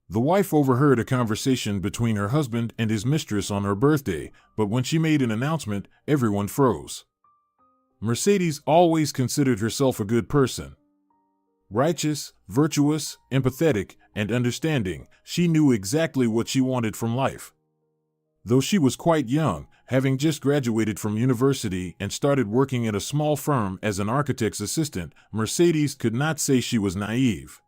The wife overheard a conversation between her husband and his mistress on her birthday, but when she made an announcement, everyone froze. Mercedes always considered herself a good person. Righteous, virtuous, empathetic, and understanding, she knew exactly what she wanted from life. Though she was quite young, having just graduated from university and started working at a small firm as an architect's assistant, Mercedes could not say she was naive.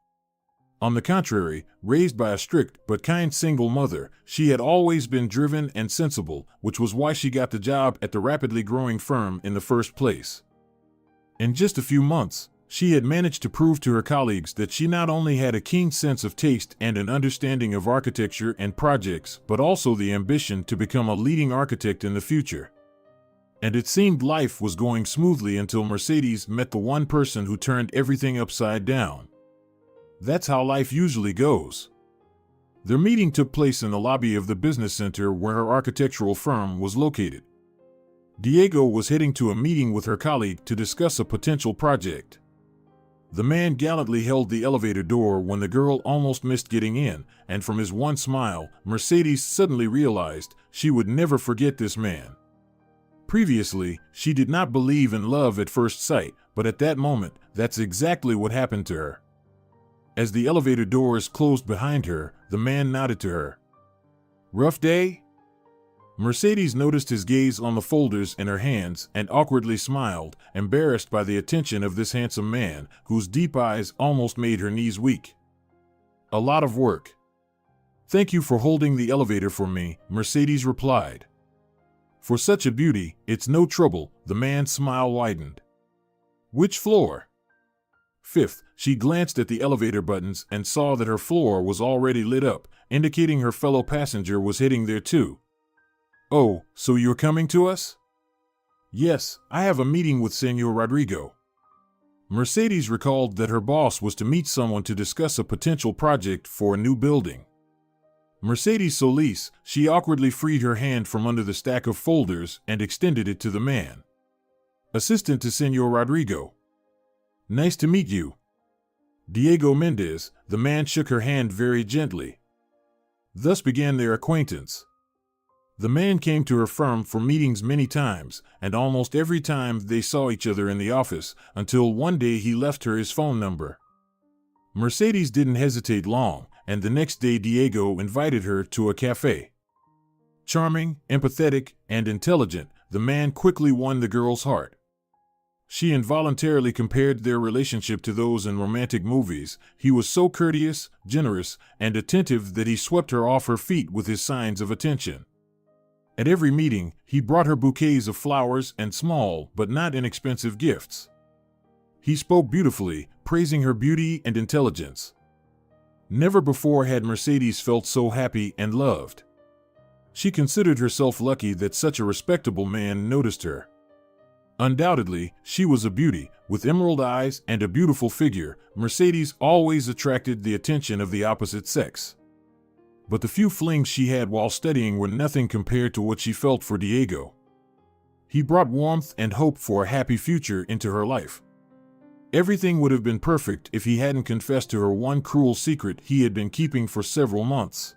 On the contrary, raised by a strict but kind single mother, she had always been driven and sensible, which was why she got the job at the rapidly growing firm in the first place. In just a few months, she had managed to prove to her colleagues that she not only had a keen sense of taste and an understanding of architecture and projects, but also the ambition to become a leading architect in the future. And it seemed life was going smoothly until Mercedes met the one person who turned everything upside down. That's how life usually goes. Their meeting took place in the lobby of the business center where her architectural firm was located. Diego was heading to a meeting with her colleague to discuss a potential project. The man gallantly held the elevator door when the girl almost missed getting in, and from his one smile, Mercedes suddenly realized she would never forget this man. Previously, she did not believe in love at first sight, but at that moment, that's exactly what happened to her. As the elevator doors closed behind her, the man nodded to her. "Rough day?" Mercedes noticed his gaze on the folders in her hands and awkwardly smiled, embarrassed by the attention of this handsome man, whose deep eyes almost made her knees weak. "A lot of work." "Thank you for holding the elevator for me," Mercedes replied. "For such a beauty, it's no trouble," the man's smile widened. "Which floor?" "Fifth." She glanced at the elevator buttons and saw that her floor was already lit up, indicating her fellow passenger was heading there too. "Oh, so you're coming to us?" "Yes, I have a meeting with Senor Rodrigo." Mercedes recalled that her boss was to meet someone to discuss a potential project for a new building. Mercedes Solis, she awkwardly freed her hand from under the stack of folders and extended it to the man. "Assistant to Senor Rodrigo." "Nice to meet you." Diego Mendez, the man shook her hand very gently. Thus began their acquaintance. The man came to her firm for meetings many times, and almost every time they saw each other in the office, until one day he left her his phone number. Mercedes didn't hesitate long, and the next day Diego invited her to a cafe. Charming, empathetic, and intelligent, the man quickly won the girl's heart. She involuntarily compared their relationship to those in romantic movies. He was so courteous, generous, and attentive that he swept her off her feet with his signs of attention. At every meeting, he brought her bouquets of flowers and small but not inexpensive gifts. He spoke beautifully, praising her beauty and intelligence. Never before had Mercedes felt so happy and loved. She considered herself lucky that such a respectable man noticed her. Undoubtedly, she was a beauty, with emerald eyes and a beautiful figure. Mercedes always attracted the attention of the opposite sex. But the few flings she had while studying were nothing compared to what she felt for Diego. He brought warmth and hope for a happy future into her life. Everything would have been perfect if he hadn't confessed to her one cruel secret he had been keeping for several months.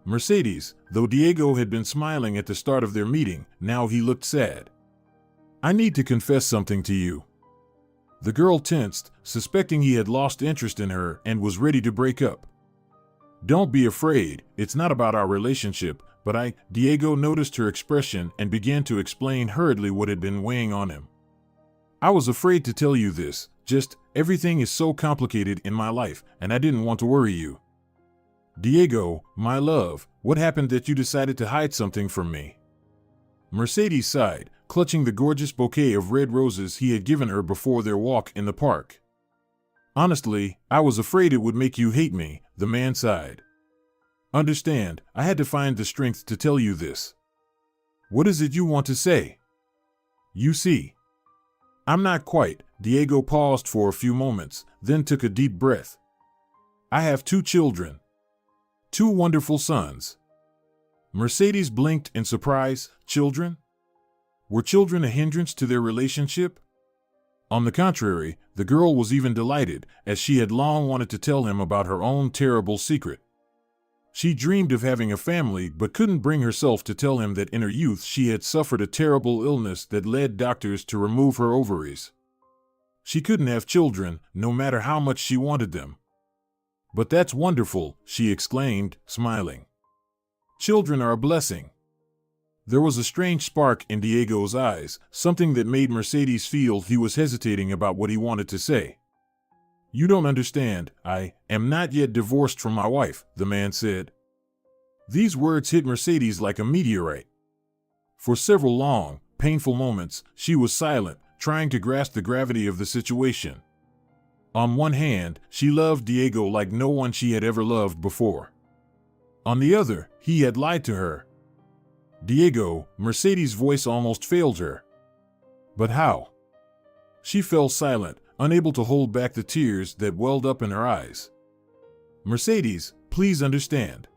Mercedes, though Diego had been smiling at the start of their meeting, now he looked sad. "I need to confess something to you." The girl tensed, suspecting he had lost interest in her and was ready to break up. "Don't be afraid, it's not about our relationship, but Diego noticed her expression and began to explain hurriedly what had been weighing on him. "I was afraid to tell you this, just everything is so complicated in my life, and I didn't want to worry you." "Diego, my love, what happened that you decided to hide something from me?" Mercedes sighed, clutching the gorgeous bouquet of red roses he had given her before their walk in the park. "Honestly, I was afraid it would make you hate me," the man sighed. "Understand, I had to find the strength to tell you this." "What is it you want to say?" "You see, I'm not quite." Diego paused for a few moments, then took a deep breath. "I have 2 children. 2 wonderful sons." Mercedes blinked in surprise. Children? Were children a hindrance to their relationship? On the contrary, the girl was even delighted, as she had long wanted to tell him about her own terrible secret. She dreamed of having a family but couldn't bring herself to tell him that in her youth she had suffered a terrible illness that led doctors to remove her ovaries. She couldn't have children, no matter how much she wanted them. "But that's wonderful," she exclaimed, smiling. "Children are a blessing." There was a strange spark in Diego's eyes, something that made Mercedes feel he was hesitating about what he wanted to say. "You don't understand, I am not yet divorced from my wife," the man said. These words hit Mercedes like a meteorite. For several long, painful moments, she was silent, trying to grasp the gravity of the situation. On one hand, she loved Diego like no one she had ever loved before. On the other, he had lied to her. Diego, Mercedes' voice almost failed her. But how? She fell silent, unable to hold back the tears that welled up in her eyes. "Mercedes, please understand.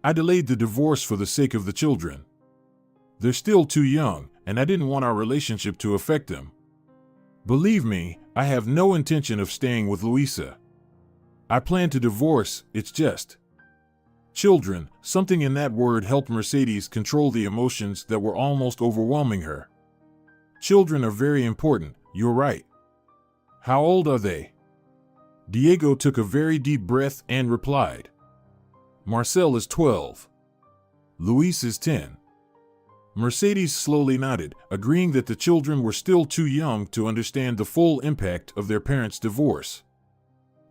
I delayed the divorce for the sake of the children. They're still too young, and I didn't want our relationship to affect them. Believe me, I have no intention of staying with Luisa. I plan to divorce, it's just..." Children, something in that word helped Mercedes control the emotions that were almost overwhelming her. "Children are very important, you're right. How old are they?" Diego took a very deep breath and replied. "Marcel is 12. Luis is 10. Mercedes slowly nodded, agreeing that the children were still too young to understand the full impact of their parents' divorce.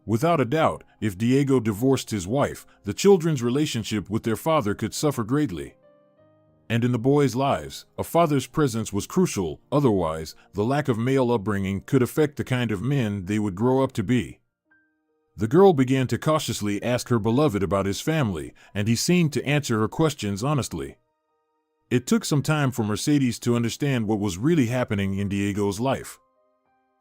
Without a doubt, if Diego divorced his wife, the children's relationship with their father could suffer greatly. And in the boys' lives, a father's presence was crucial, otherwise, the lack of male upbringing could affect the kind of men they would grow up to be. The girl began to cautiously ask her beloved about his family, and he seemed to answer her questions honestly. It took some time for Mercedes to understand what was really happening in Diego's life.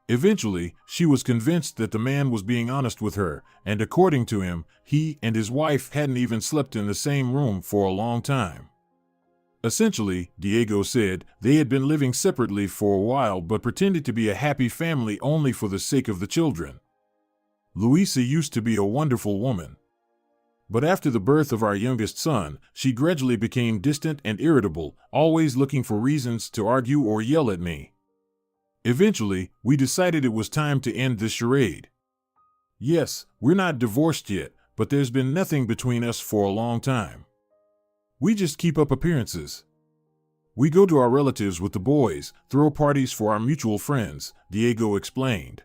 Eventually, she was convinced that the man was being honest with her, and according to him, he and his wife hadn't even slept in the same room for a long time. Essentially, Diego said, they had been living separately for a while but pretended to be a happy family only for the sake of the children. "Luisa used to be a wonderful woman. But after the birth of our youngest son, she gradually became distant and irritable, always looking for reasons to argue or yell at me. Eventually, we decided it was time to end this charade. Yes, we're not divorced yet, but there's been nothing between us for a long time. We just keep up appearances. We go to our relatives with the boys, throw parties for our mutual friends," Diego explained.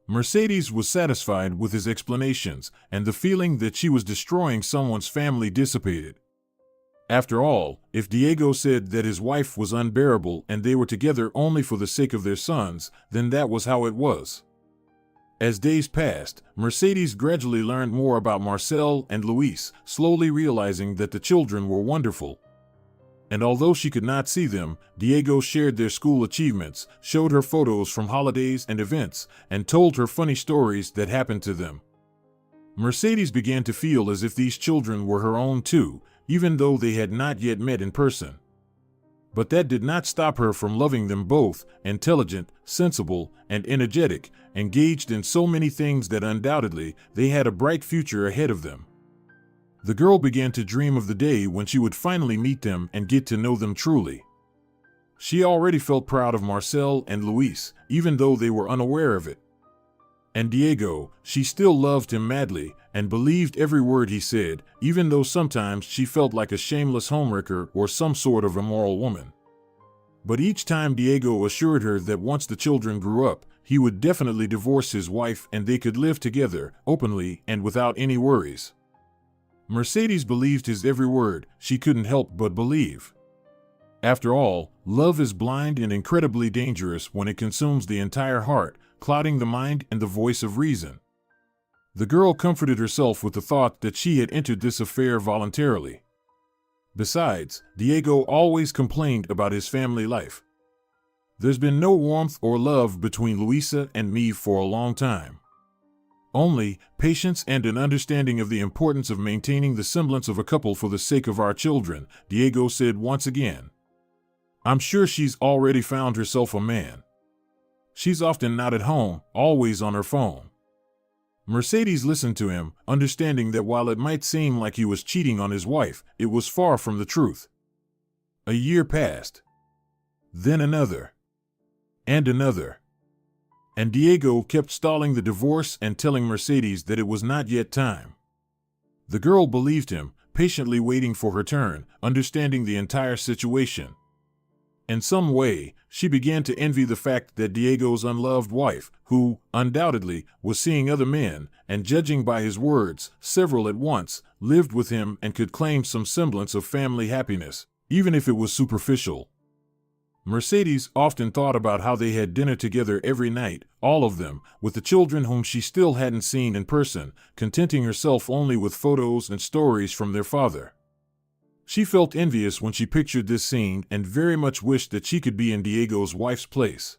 Mercedes was satisfied with his explanations, and the feeling that she was destroying someone's family dissipated. After all, if Diego said that his wife was unbearable and they were together only for the sake of their sons, then that was how it was. As days passed, Mercedes gradually learned more about Marcel and Luis, slowly realizing that the children were wonderful. And although she could not see them, Diego shared their school achievements, showed her photos from holidays and events, and told her funny stories that happened to them. Mercedes began to feel as if these children were her own too, even though they had not yet met in person. But that did not stop her from loving them both, intelligent, sensible, and energetic, engaged in so many things that undoubtedly they had a bright future ahead of them. The girl began to dream of the day when she would finally meet them and get to know them truly. She already felt proud of Marcel and Luis, even though they were unaware of it. And Diego, she still loved him madly and believed every word he said, even though sometimes she felt like a shameless homewrecker or some sort of immoral woman. But each time Diego assured her that once the children grew up, he would definitely divorce his wife and they could live together, openly and without any worries. Mercedes believed his every word. She couldn't help but believe. After all, love is blind and incredibly dangerous when it consumes the entire heart, clouding the mind and the voice of reason. The girl comforted herself with the thought that she had entered this affair voluntarily. Besides, Diego always complained about his family life. "There's been no warmth or love between Luisa and me for a long time. Only patience and an understanding of the importance of maintaining the semblance of a couple for the sake of our children," Diego said once again. "I'm sure she's already found herself a man. She's often not at home, always on her phone. Mercedes listened to him, understanding that while it might seem like he was cheating on his wife, it was far from the truth. A year passed. Then another. And another. And Diego kept stalling the divorce and telling Mercedes that it was not yet time. The girl believed him, patiently waiting for her turn, understanding the entire situation. In some way, she began to envy the fact that Diego's unloved wife, who, undoubtedly, was seeing other men, and judging by his words, several at once, lived with him and could claim some semblance of family happiness, even if it was superficial. Mercedes often thought about how they had dinner together every night, all of them, with the children whom she still hadn't seen in person, contenting herself only with photos and stories from their father. She felt envious when she pictured this scene and very much wished that she could be in Diego's wife's place.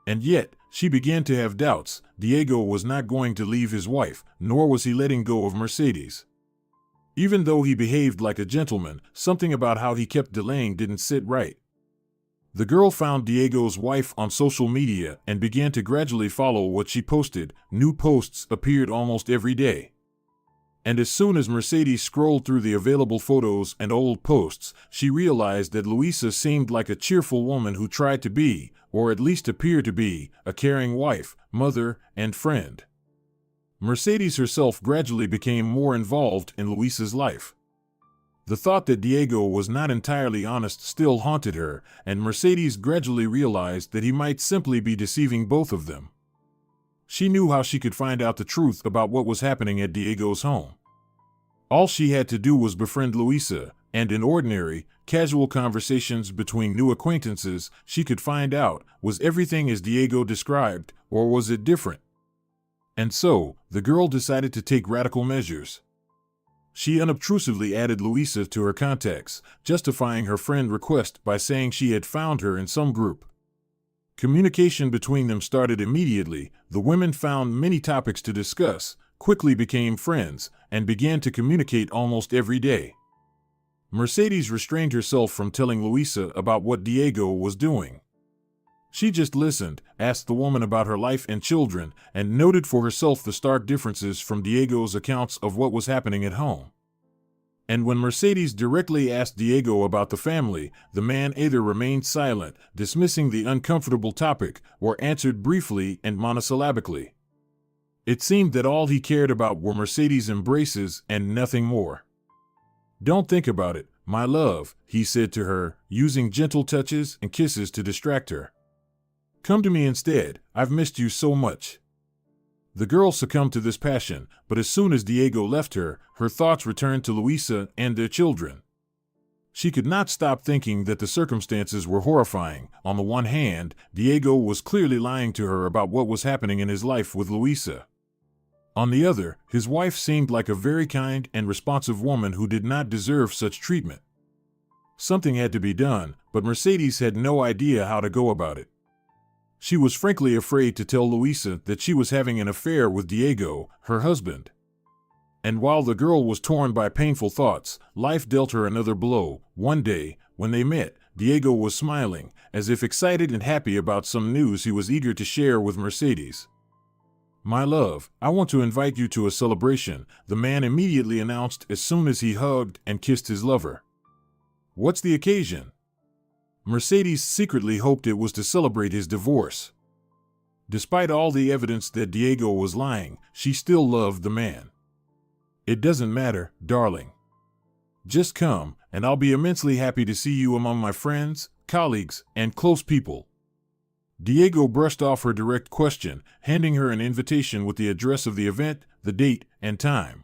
And yet, she began to have doubts. Diego was not going to leave his wife, nor was he letting go of Mercedes. Even though he behaved like a gentleman, something about how he kept delaying didn't sit right. The girl found Diego's wife on social media and began to gradually follow what she posted. New posts appeared almost every day. And as soon as Mercedes scrolled through the available photos and old posts, she realized that Luisa seemed like a cheerful woman who tried to be, or at least appear to be, a caring wife, mother, and friend. Mercedes herself gradually became more involved in Luisa's life. The thought that Diego was not entirely honest still haunted her, and Mercedes gradually realized that he might simply be deceiving both of them. She knew how she could find out the truth about what was happening at Diego's home. All she had to do was befriend Luisa, and in ordinary, casual conversations between new acquaintances, she could find out, was everything as Diego described, or was it different? And so, the girl decided to take radical measures. She unobtrusively added Luisa to her contacts, justifying her friend request by saying she had found her in some group. Communication between them started immediately. The women found many topics to discuss, quickly became friends, and began to communicate almost every day. Mercedes restrained herself from telling Luisa about what Diego was doing. She just listened, asked the woman about her life and children, and noted for herself the stark differences from Diego's accounts of what was happening at home. And when Mercedes directly asked Diego about the family, the man either remained silent, dismissing the uncomfortable topic, or answered briefly and monosyllabically. It seemed that all he cared about were Mercedes' embraces and nothing more. "Don't think about it, my love," he said to her, using gentle touches and kisses to distract her. "Come to me instead, I've missed you so much." The girl succumbed to this passion, but as soon as Diego left her, her thoughts returned to Luisa and their children. She could not stop thinking that the circumstances were horrifying. On the one hand, Diego was clearly lying to her about what was happening in his life with Luisa. On the other, his wife seemed like a very kind and responsive woman who did not deserve such treatment. Something had to be done, but Mercedes had no idea how to go about it. She was frankly afraid to tell Luisa that she was having an affair with Diego, her husband. And while the girl was torn by painful thoughts, life dealt her another blow. One day, when they met, Diego was smiling, as if excited and happy about some news he was eager to share with Mercedes. "My love, I want to invite you to a celebration," the man immediately announced as soon as he hugged and kissed his lover. "What's the occasion?" Mercedes secretly hoped it was to celebrate his divorce. Despite all the evidence that Diego was lying, she still loved the man. "It doesn't matter, darling. Just come, and I'll be immensely happy to see you among my friends, colleagues, and close people." Diego brushed off her direct question, handing her an invitation with the address of the event, the date, and time.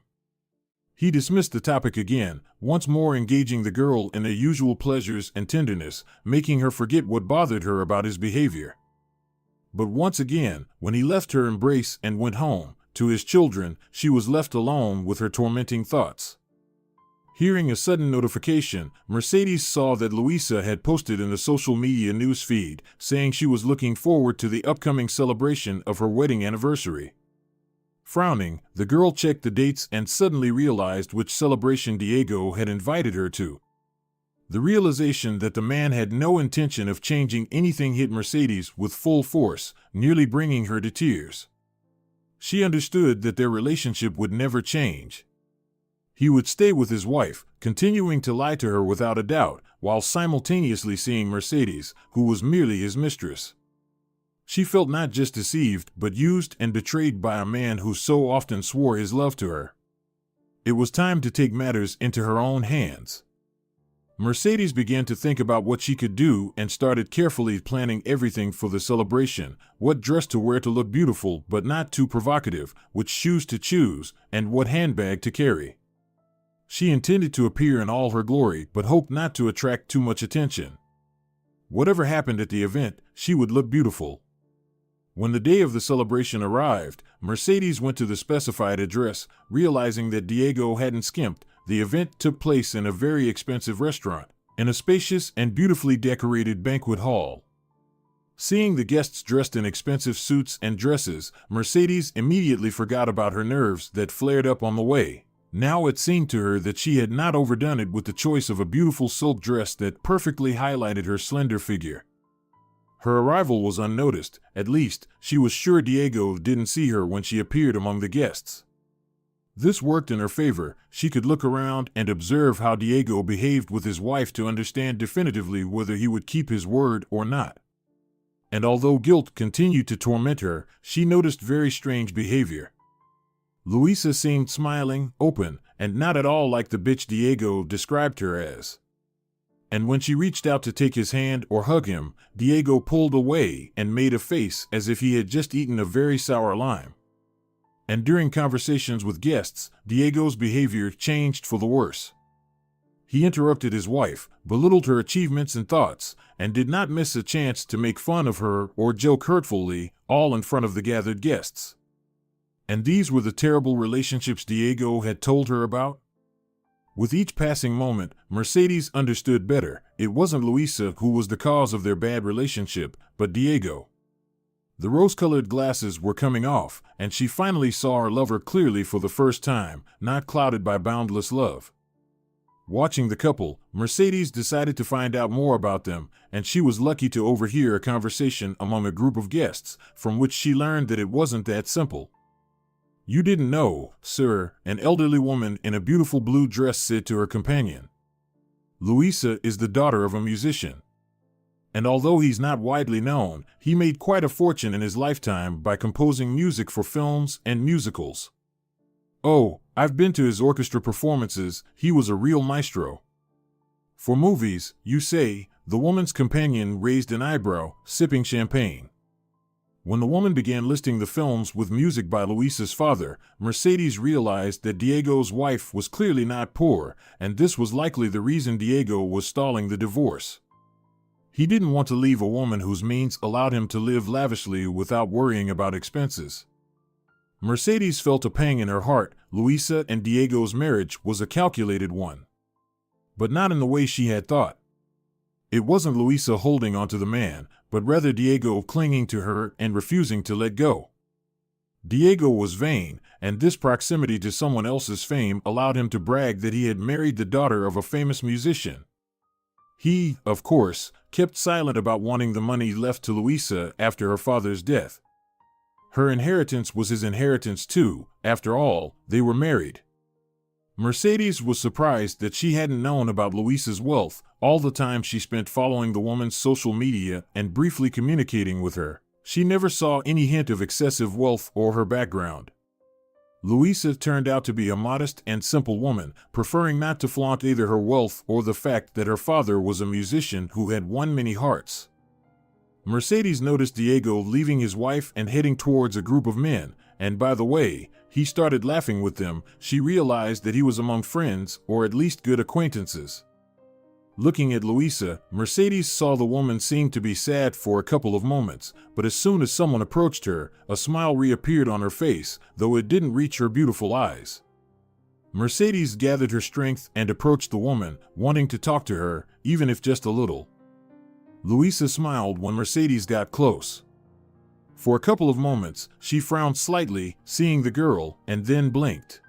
He dismissed the topic again, once more engaging the girl in their usual pleasures and tenderness, making her forget what bothered her about his behavior. But once again, when he left her embrace and went home, to his children, she was left alone with her tormenting thoughts. Hearing a sudden notification, Mercedes saw that Luisa had posted in the social media news feed, saying she was looking forward to the upcoming celebration of her wedding anniversary. Frowning, the girl checked the dates and suddenly realized which celebration Diego had invited her to. The realization that the man had no intention of changing anything hit Mercedes with full force, nearly bringing her to tears. She understood that their relationship would never change. He would stay with his wife, continuing to lie to her without a doubt, while simultaneously seeing Mercedes, who was merely his mistress. She felt not just deceived, but used and betrayed by a man who so often swore his love to her. It was time to take matters into her own hands. Mercedes began to think about what she could do and started carefully planning everything for the celebration: what dress to wear to look beautiful but not too provocative, which shoes to choose, and what handbag to carry. She intended to appear in all her glory, but hoped not to attract too much attention. Whatever happened at the event, she would look beautiful. When the day of the celebration arrived, Mercedes went to the specified address, realizing that Diego hadn't skimped. The event took place in a very expensive restaurant, in a spacious and beautifully decorated banquet hall. Seeing the guests dressed in expensive suits and dresses, Mercedes immediately forgot about her nerves that flared up on the way. Now it seemed to her that she had not overdone it with the choice of a beautiful silk dress that perfectly highlighted her slender figure. Her arrival was unnoticed. At least, she was sure Diego didn't see her when she appeared among the guests. This worked in her favor. She could look around and observe how Diego behaved with his wife to understand definitively whether he would keep his word or not. And although guilt continued to torment her, she noticed very strange behavior. Luisa seemed smiling, open, and not at all like the bitch Diego described her as. And when she reached out to take his hand or hug him, Diego pulled away and made a face as if he had just eaten a very sour lime. And during conversations with guests, Diego's behavior changed for the worse. He interrupted his wife, belittled her achievements and thoughts, and did not miss a chance to make fun of her or joke hurtfully, all in front of the gathered guests. And these were the terrible relationships Diego had told her about? With each passing moment, Mercedes understood better. It wasn't Luisa who was the cause of their bad relationship, but Diego. The rose-colored glasses were coming off, and she finally saw her lover clearly for the first time, not clouded by boundless love. Watching the couple, Mercedes decided to find out more about them, and she was lucky to overhear a conversation among a group of guests, from which she learned that it wasn't that simple. "You didn't know, sir," an elderly woman in a beautiful blue dress said to her companion. "Luisa is the daughter of a musician. And although he's not widely known, he made quite a fortune in his lifetime by composing music for films and musicals. Oh, I've been to his orchestra performances. He was a real maestro." "For movies, you say?" The woman's companion raised an eyebrow, sipping champagne. When the woman began listing the films with music by Luisa's father, Mercedes realized that Diego's wife was clearly not poor, and this was likely the reason Diego was stalling the divorce. He didn't want to leave a woman whose means allowed him to live lavishly without worrying about expenses. Mercedes felt a pang in her heart. Luisa and Diego's marriage was a calculated one. But not in the way she had thought. It wasn't Luisa holding onto the man, but rather Diego clinging to her and refusing to let go. Diego was vain, and this proximity to someone else's fame allowed him to brag that he had married the daughter of a famous musician. He, of course, kept silent about wanting the money left to Luisa after her father's death. Her inheritance was his inheritance too. After all, they were married. Mercedes was surprised that she hadn't known about Luisa's wealth all the time she spent following the woman's social media and briefly communicating with her. She never saw any hint of excessive wealth or her background. Luisa turned out to be a modest and simple woman, preferring not to flaunt either her wealth or the fact that her father was a musician who had won many hearts. Mercedes noticed Diego leaving his wife and heading towards a group of men, and by the way, he started laughing with them. She realized that he was among friends, or at least good acquaintances. Looking at Luisa, Mercedes saw the woman seemed to be sad for a couple of moments, but as soon as someone approached her, a smile reappeared on her face, though it didn't reach her beautiful eyes. Mercedes gathered her strength and approached the woman, wanting to talk to her, even if just a little. Luisa smiled when Mercedes got close. For a couple of moments, she frowned slightly, seeing the girl, and then blinked.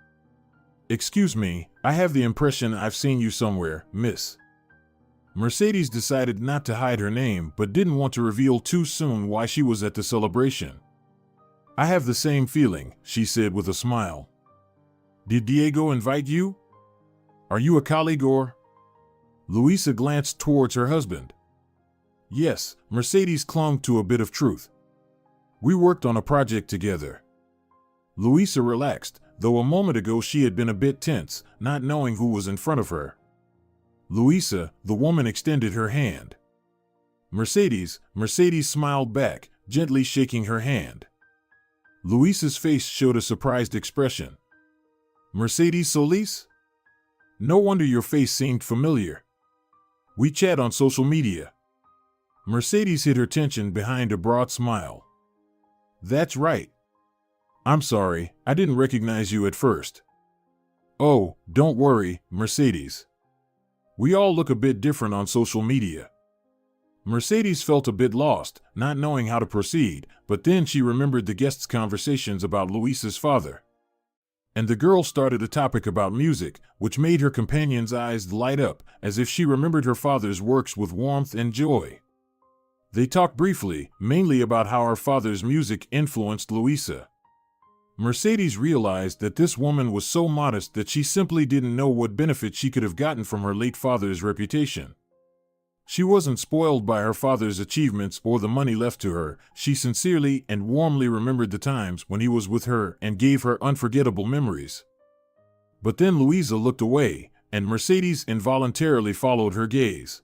"Excuse me, I have the impression I've seen you somewhere, miss." Mercedes decided not to hide her name but didn't want to reveal too soon why she was at the celebration. I have the same feeling, she said with a smile. Did Diego invite you? Are you a colleague or? Luisa glanced towards her husband. Yes, Mercedes clung to a bit of truth. We worked on a project together. Luisa relaxed, though a moment ago she had been a bit tense, not knowing who was in front of her. Luisa, the woman extended her hand. Mercedes smiled back, gently shaking her hand. Luisa's face showed a surprised expression. Mercedes Solis? No wonder your face seemed familiar. We chat on social media. Mercedes hid her tension behind a broad smile. That's right. I'm sorry, I didn't recognize you at first. Oh, don't worry, Mercedes. We all look a bit different on social media. Mercedes felt a bit lost, not knowing how to proceed, but then she remembered the guests' conversations about Luisa's father. And the girl started a topic about music, which made her companion's eyes light up, as if she remembered her father's works with warmth and joy. They talked briefly, mainly about how her father's music influenced Luisa. Mercedes realized that this woman was so modest that she simply didn't know what benefit she could have gotten from her late father's reputation. She wasn't spoiled by her father's achievements or the money left to her. She sincerely and warmly remembered the times when he was with her and gave her unforgettable memories. But then Luisa looked away, and Mercedes involuntarily followed her gaze.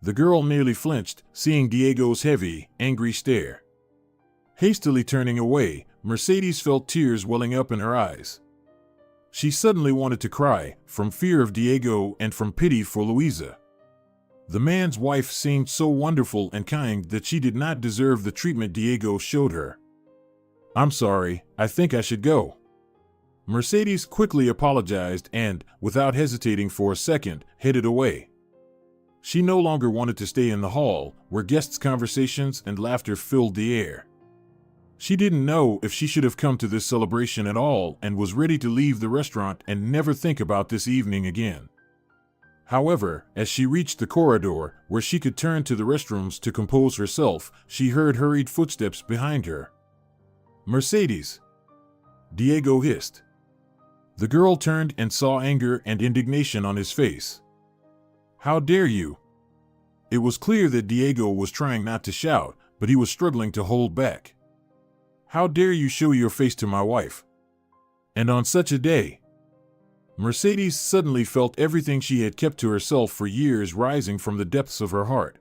The girl nearly flinched, seeing Diego's heavy, angry stare. Hastily turning away, Mercedes felt tears welling up in her eyes. She suddenly wanted to cry, from fear of Diego and from pity for Luisa. The man's wife seemed so wonderful and kind that she did not deserve the treatment Diego showed her. I'm sorry, I think I should go. Mercedes quickly apologized and, without hesitating for a second, headed away. She no longer wanted to stay in the hall, where guests' conversations and laughter filled the air. She didn't know if she should have come to this celebration at all and was ready to leave the restaurant and never think about this evening again. However, as she reached the corridor, where she could turn to the restrooms to compose herself, she heard hurried footsteps behind her. Mercedes! Diego hissed. The girl turned and saw anger and indignation on his face. How dare you? It was clear that Diego was trying not to shout, but he was struggling to hold back. How dare you show your face to my wife? And on such a day? Mercedes suddenly felt everything she had kept to herself for years rising from the depths of her heart.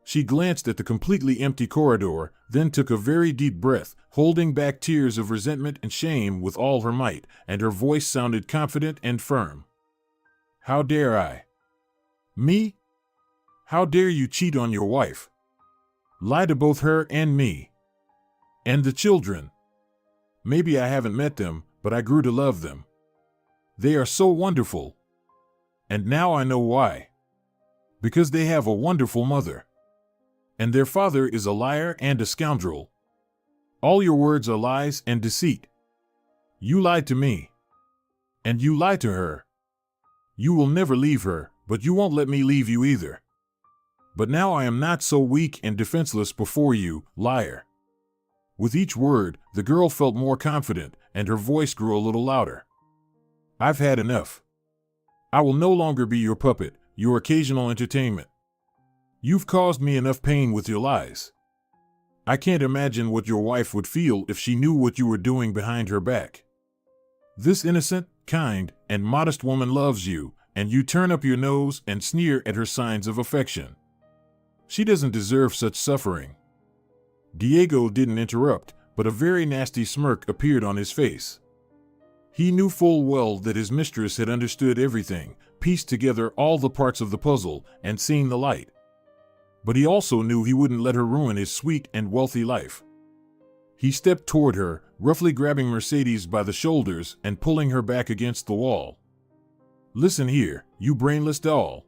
She glanced at the completely empty corridor, then took a very deep breath, holding back tears of resentment and shame with all her might, and her voice sounded confident and firm. How dare I? Me? How dare you cheat on your wife? Lie to both her and me. And the children. Maybe I haven't met them, but I grew to love them. They are so wonderful. And now I know why. Because they have a wonderful mother. And their father is a liar and a scoundrel. All your words are lies and deceit. You lied to me. And you lied to her. You will never leave her, but you won't let me leave you either. But now I am not so weak and defenseless before you, liar. With each word, the girl felt more confident, and her voice grew a little louder. I've had enough. I will no longer be your puppet, your occasional entertainment. You've caused me enough pain with your lies. I can't imagine what your wife would feel if she knew what you were doing behind her back. This innocent, kind, and modest woman loves you, and you turn up your nose and sneer at her signs of affection. She doesn't deserve such suffering. Diego didn't interrupt, but a very nasty smirk appeared on his face. He knew full well that his mistress had understood everything, pieced together all the parts of the puzzle, and seen the light. But he also knew he wouldn't let her ruin his sweet and wealthy life. He stepped toward her, roughly grabbing Mercedes by the shoulders and pulling her back against the wall. Listen here, you brainless doll.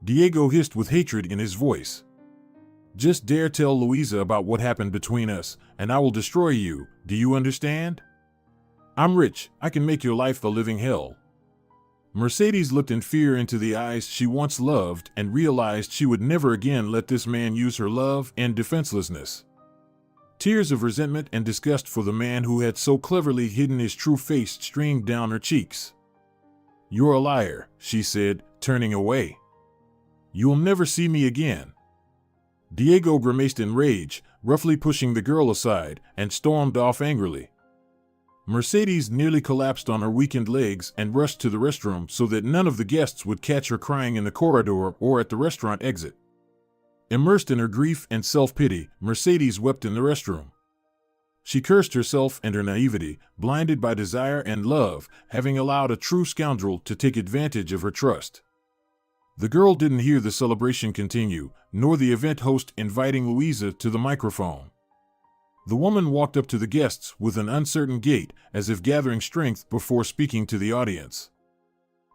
Diego hissed with hatred in his voice. Just dare tell Luisa about what happened between us, and I will destroy you, do you understand? I'm rich, I can make your life a living hell. Mercedes looked in fear into the eyes she once loved and realized she would never again let this man use her love and defenselessness. Tears of resentment and disgust for the man who had so cleverly hidden his true face streamed down her cheeks. "You're a liar," she said, turning away. "You'll never see me again." Diego grimaced in rage, roughly pushing the girl aside, and stormed off angrily. Mercedes nearly collapsed on her weakened legs and rushed to the restroom so that none of the guests would catch her crying in the corridor or at the restaurant exit. Immersed in her grief and self-pity, Mercedes wept in the restroom. She cursed herself and her naivety, blinded by desire and love, having allowed a true scoundrel to take advantage of her trust. The girl didn't hear the celebration continue, nor the event host inviting Louisa to the microphone. The woman walked up to the guests with an uncertain gait, as if gathering strength before speaking to the audience.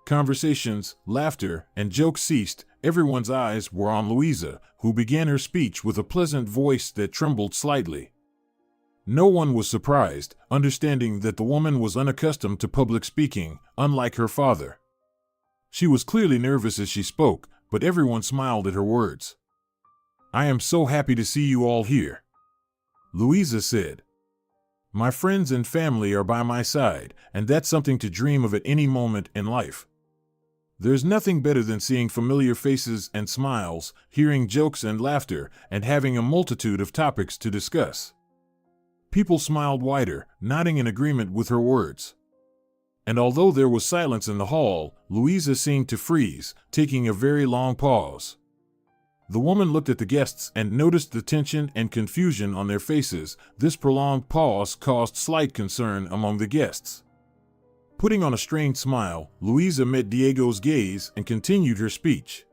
Conversations, laughter, and jokes ceased. Everyone's eyes were on Louisa, who began her speech with a pleasant voice that trembled slightly. No one was surprised, understanding that the woman was unaccustomed to public speaking, unlike her father. She was clearly nervous as she spoke, but everyone smiled at her words. "I am so happy to see you all here," Louisa said. "My friends and family are by my side, and that's something to dream of at any moment in life. There's nothing better than seeing familiar faces and smiles, hearing jokes and laughter, and having a multitude of topics to discuss." People smiled wider, nodding in agreement with her words. And although there was silence in the hall, Louisa seemed to freeze, taking a very long pause. The woman looked at the guests and noticed the tension and confusion on their faces. This prolonged pause caused slight concern among the guests. Putting on a strained smile, Louisa met Diego's gaze and continued her speech.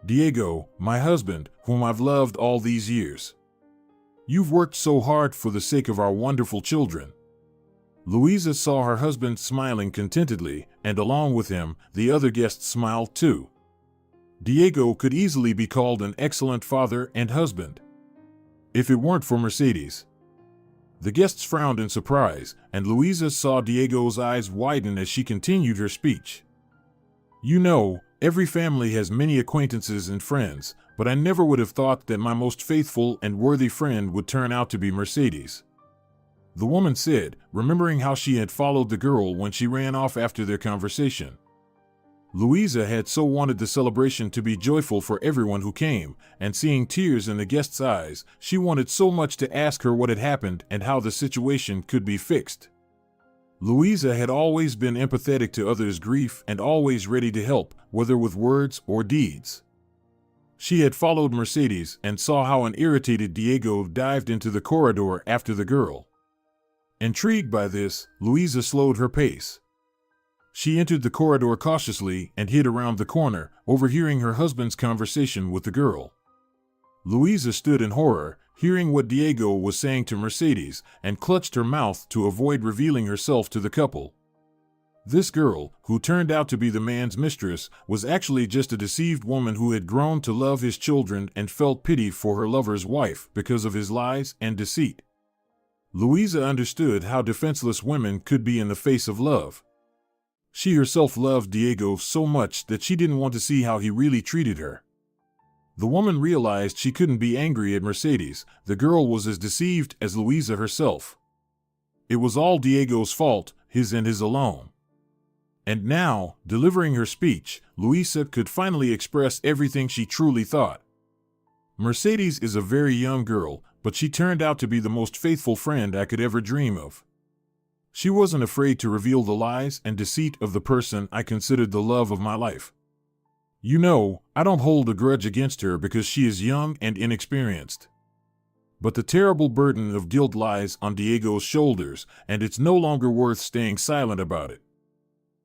"Diego, my husband, whom I've loved all these years. You've worked so hard for the sake of our wonderful children." Louisa saw her husband smiling contentedly, and along with him, the other guests smiled too. Diego could easily be called an excellent father and husband. If it weren't for Mercedes. The guests frowned in surprise, and Louisa saw Diego's eyes widen as she continued her speech. "You know, every family has many acquaintances and friends, but I never would have thought that my most faithful and worthy friend would turn out to be Mercedes," the woman said, remembering how she had followed the girl when she ran off after their conversation. Louisa had so wanted the celebration to be joyful for everyone who came, and seeing tears in the guests' eyes, she wanted so much to ask her what had happened and how the situation could be fixed. Louisa had always been empathetic to others' grief and always ready to help, whether with words or deeds. She had followed Mercedes and saw how an irritated Diego dived into the corridor after the girl. Intrigued by this, Louisa slowed her pace. She entered the corridor cautiously and hid around the corner, overhearing her husband's conversation with the girl. Louisa stood in horror, hearing what Diego was saying to Mercedes, and clutched her mouth to avoid revealing herself to the couple. This girl, who turned out to be the man's mistress, was actually just a deceived woman who had grown to love his children and felt pity for her lover's wife because of his lies and deceit. Louisa understood how defenseless women could be in the face of love. She herself loved Diego so much that she didn't want to see how he really treated her. The woman realized she couldn't be angry at Mercedes. The girl was as deceived as Louisa herself. It was all Diego's fault, his and his alone. And now, delivering her speech, Louisa could finally express everything she truly thought. Mercedes is a very young girl, but she turned out to be the most faithful friend I could ever dream of. She wasn't afraid to reveal the lies and deceit of the person I considered the love of my life. You know, I don't hold a grudge against her because she is young and inexperienced. But the terrible burden of guilt lies on Diego's shoulders, and it's no longer worth staying silent about it.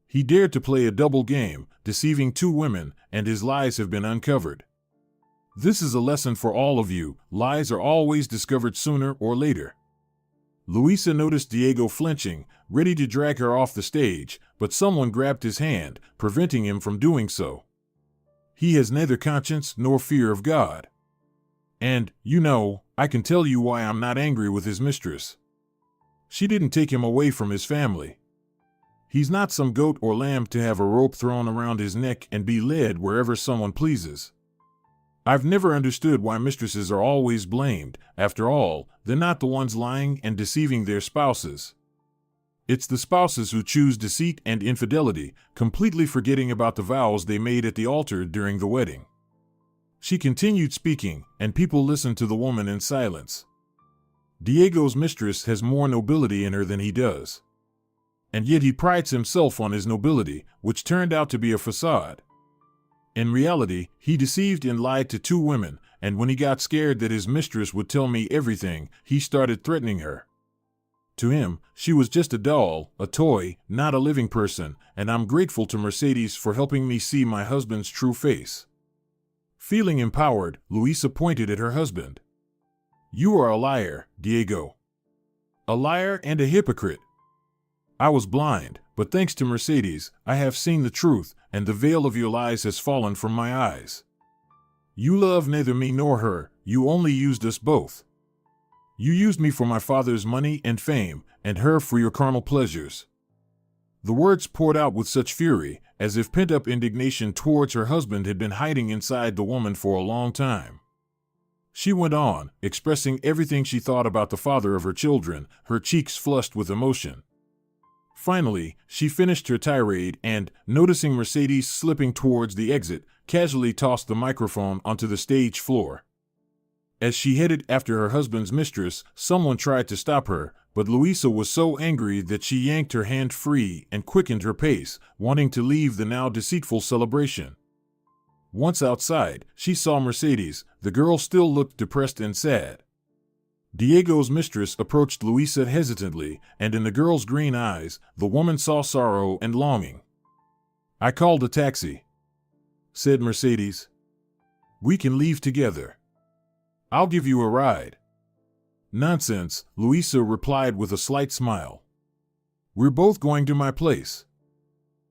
He dared to play a double game, deceiving two women, and his lies have been uncovered. This is a lesson for all of you. Lies are always discovered sooner or later. Louisa noticed Diego flinching, ready to drag her off the stage, but someone grabbed his hand, preventing him from doing so. He has neither conscience nor fear of God. And, you know, I can tell you why I'm not angry with his mistress. She didn't take him away from his family. He's not some goat or lamb to have a rope thrown around his neck and be led wherever someone pleases. I've never understood why mistresses are always blamed. After all, they're not the ones lying and deceiving their spouses. It's the spouses who choose deceit and infidelity, completely forgetting about the vows they made at the altar during the wedding. She continued speaking, and people listened to the woman in silence. Diego's mistress has more nobility in her than he does. And yet he prides himself on his nobility, which turned out to be a facade. In reality, he deceived and lied to two women, and when he got scared that his mistress would tell me everything, he started threatening her. To him, she was just a doll, a toy, not a living person, and I'm grateful to Mercedes for helping me see my husband's true face. Feeling empowered, Luisa pointed at her husband. You are a liar, Diego. A liar and a hypocrite. I was blind, but thanks to Mercedes, I have seen the truth, and the veil of your lies has fallen from my eyes. You love neither me nor her, you only used us both. You used me for my father's money and fame, and her for your carnal pleasures. The words poured out with such fury, as if pent-up indignation towards her husband had been hiding inside the woman for a long time. She went on, expressing everything she thought about the father of her children, her cheeks flushed with emotion. Finally, she finished her tirade and, noticing Mercedes slipping towards the exit, casually tossed the microphone onto the stage floor. As she headed after her husband's mistress, someone tried to stop her, but Luisa was so angry that she yanked her hand free and quickened her pace, wanting to leave the now deceitful celebration. Once outside, she saw Mercedes. The girl still looked depressed and sad. Diego's mistress approached Luisa hesitantly, and in the girl's green eyes, the woman saw sorrow and longing. I called a taxi, said Mercedes. We can leave together. I'll give you a ride. Nonsense, Luisa replied with a slight smile. We're both going to my place.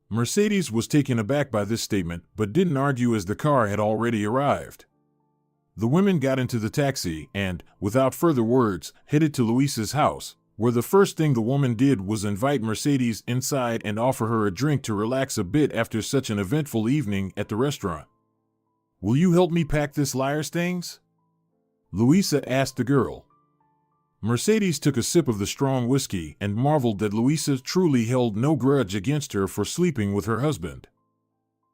Mercedes was taken aback by this statement, but didn't argue as the car had already arrived. The women got into the taxi and, without further words, headed to Luisa's house, where the first thing the woman did was invite Mercedes inside and offer her a drink to relax a bit after such an eventful evening at the restaurant. Will you help me pack this liar's things? Luisa asked the girl. Mercedes took a sip of the strong whiskey and marveled that Luisa truly held no grudge against her for sleeping with her husband.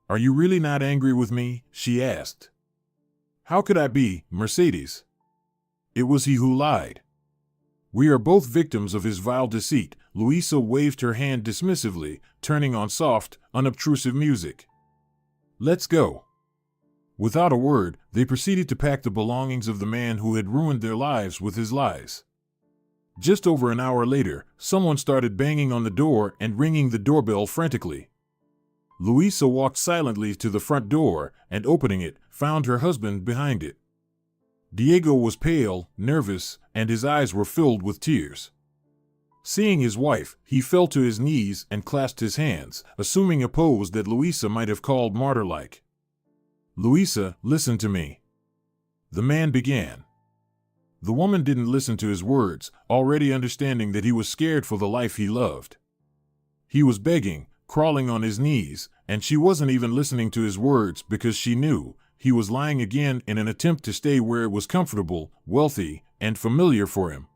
Are you really not angry with me? She asked. How could I be, Mercedes? It was he who lied. We are both victims of his vile deceit. Luisa waved her hand dismissively, turning on soft, unobtrusive music. Let's go. Without a word, they proceeded to pack the belongings of the man who had ruined their lives with his lies. Just over an hour later, someone started banging on the door and ringing the doorbell frantically. Luisa walked silently to the front door and, opening it, found her husband behind it. Diego was pale, nervous, and his eyes were filled with tears. Seeing his wife, he fell to his knees and clasped his hands, assuming a pose that Luisa might have called martyr-like. Luisa, listen to me, the man began. The woman didn't listen to his words, already understanding that he was scared for the life he loved. He was begging, crawling on his knees, and she wasn't even listening to his words because she knew he was lying again in an attempt to stay where it was comfortable, wealthy, and familiar for him.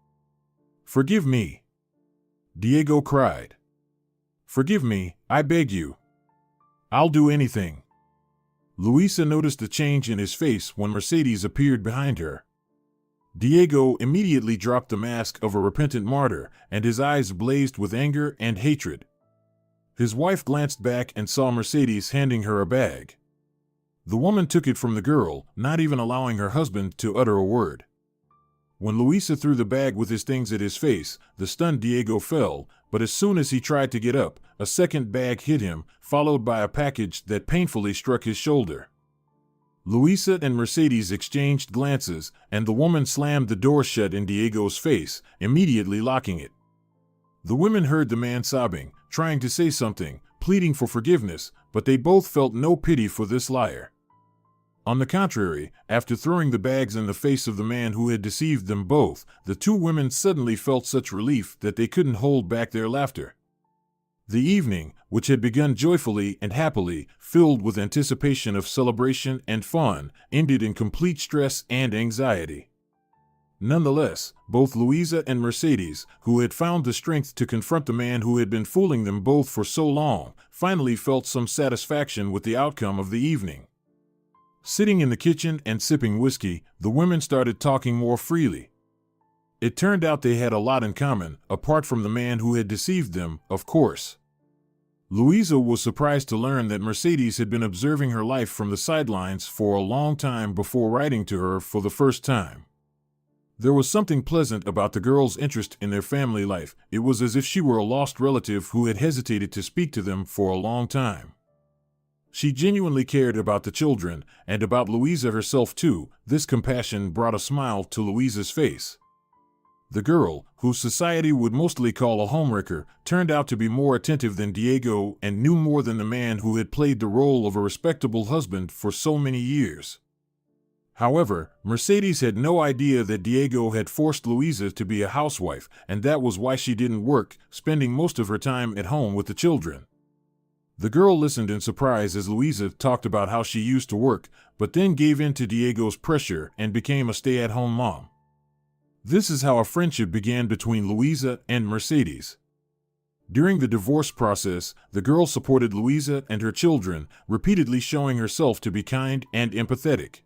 Forgive me, Diego cried. Forgive me, I beg you. I'll do anything. Luisa noticed a change in his face when Mercedes appeared behind her. Diego immediately dropped the mask of a repentant martyr, and his eyes blazed with anger and hatred. His wife glanced back and saw Mercedes handing her a bag. The woman took it from the girl, not even allowing her husband to utter a word. When Luisa threw the bag with his things at his face, the stunned Diego fell, but as soon as he tried to get up, a second bag hit him, followed by a package that painfully struck his shoulder. Luisa and Mercedes exchanged glances, and the woman slammed the door shut in Diego's face, immediately locking it. The women heard the man sobbing, trying to say something, pleading for forgiveness, but they both felt no pity for this liar. On the contrary, after throwing the bags in the face of the man who had deceived them both, the two women suddenly felt such relief that they couldn't hold back their laughter. The evening, which had begun joyfully and happily, filled with anticipation of celebration and fun, ended in complete stress and anxiety. Nonetheless, both Louisa and Mercedes, who had found the strength to confront the man who had been fooling them both for so long, finally felt some satisfaction with the outcome of the evening. Sitting in the kitchen and sipping whiskey, the women started talking more freely. It turned out they had a lot in common, apart from the man who had deceived them, of course. Louisa was surprised to learn that Mercedes had been observing her life from the sidelines for a long time before writing to her for the first time. There was something pleasant about the girl's interest in their family life. It was as if she were a lost relative who had hesitated to speak to them for a long time. She genuinely cared about the children, and about Louisa herself too. This compassion brought a smile to Louisa's face. The girl, whose society would mostly call a homewrecker, turned out to be more attentive than Diego and knew more than the man who had played the role of a respectable husband for so many years. However, Mercedes had no idea that Diego had forced Louisa to be a housewife, and that was why she didn't work, spending most of her time at home with the children. The girl listened in surprise as Louisa talked about how she used to work, but then gave in to Diego's pressure and became a stay-at-home mom. This is how a friendship began between Louisa and Mercedes. During the divorce process, the girl supported Louisa and her children, repeatedly showing herself to be kind and empathetic.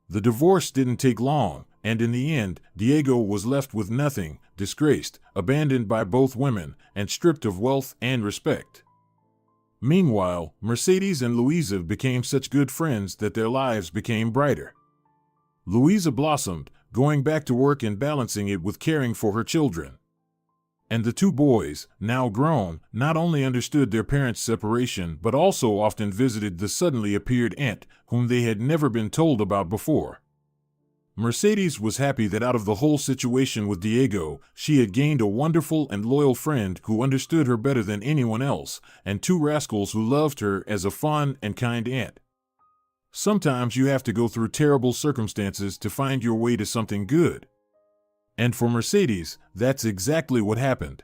The divorce didn't take long, and in the end, Diego was left with nothing, disgraced, abandoned by both women, and stripped of wealth and respect. Meanwhile, Mercedes and Louisa became such good friends that their lives became brighter. Louisa blossomed, going back to work and balancing it with caring for her children. And the two boys, now grown, not only understood their parents' separation but also often visited the suddenly appeared aunt, whom they had never been told about before. Mercedes was happy that out of the whole situation with Diego, she had gained a wonderful and loyal friend who understood her better than anyone else, and two rascals who loved her as a fond and kind aunt. Sometimes you have to go through terrible circumstances to find your way to something good. And for Mercedes, that's exactly what happened.